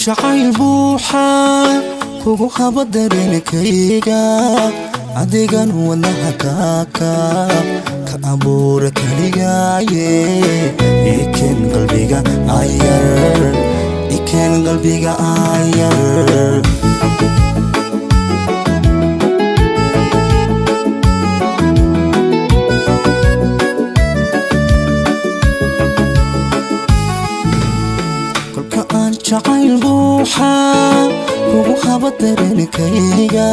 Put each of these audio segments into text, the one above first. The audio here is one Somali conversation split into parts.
jacayl buuxa kugu habo dareenkayga adigan wadnaha ka abuura kaligaaye ikeen qalbiga ayar jacayl buuxa kugu habo dareenkayga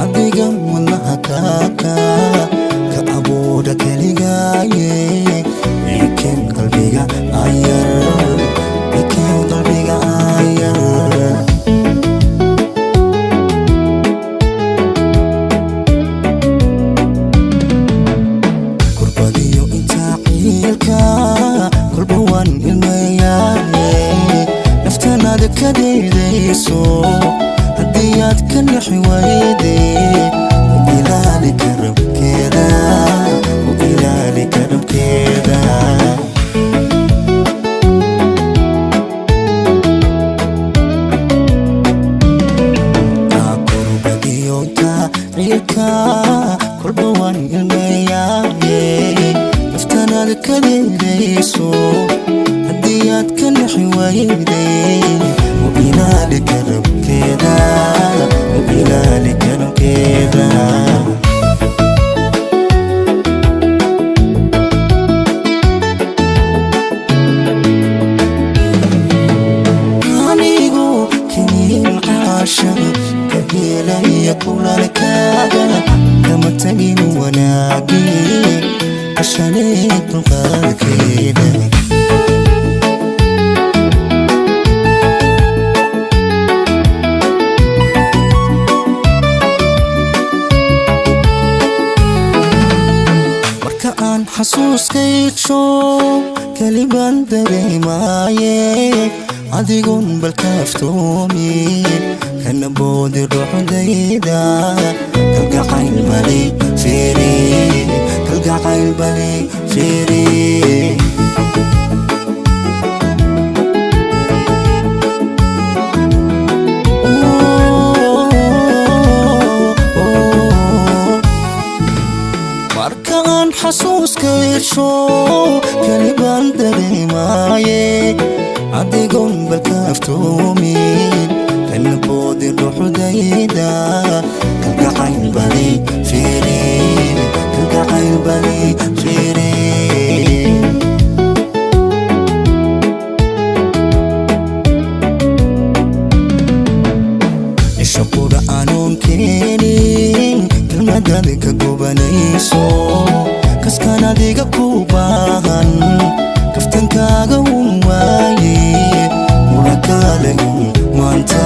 adigan wadnaha ka abuura kaligaaye ikeen qalbiga ayar kurbadiyo intaa ciilka kolba waan ilmayaaye naftanaada ka daydayso haddii aad ka nixi wayde u ilaali karabkeeda kurbadiyo intaa ciilka kolba waan ilmayaaye naftanaada ka daydayso haddii aad ka nixi wayde u ilaali karabkeeda anigu kiniin caashaq ka helaya kulalkaaga kama tagin wanaagii cashanee dulqaadkeeda xasuuskaydsho kalibaan dareemaaye adigun balkaaftoomin kana boodi ruuxdayda kalgacayl bali fiiri markaan xasuuskaydsho kalibaan dareemaaye adigon balkaaftoomin kana boodi ruuxdayda kalgacayl bali fiiri ishaqura anoon keenin kalmadada ka gubanayso kaskaan adiga ku baahan kaftankaaga un waaye mulakaalay maanta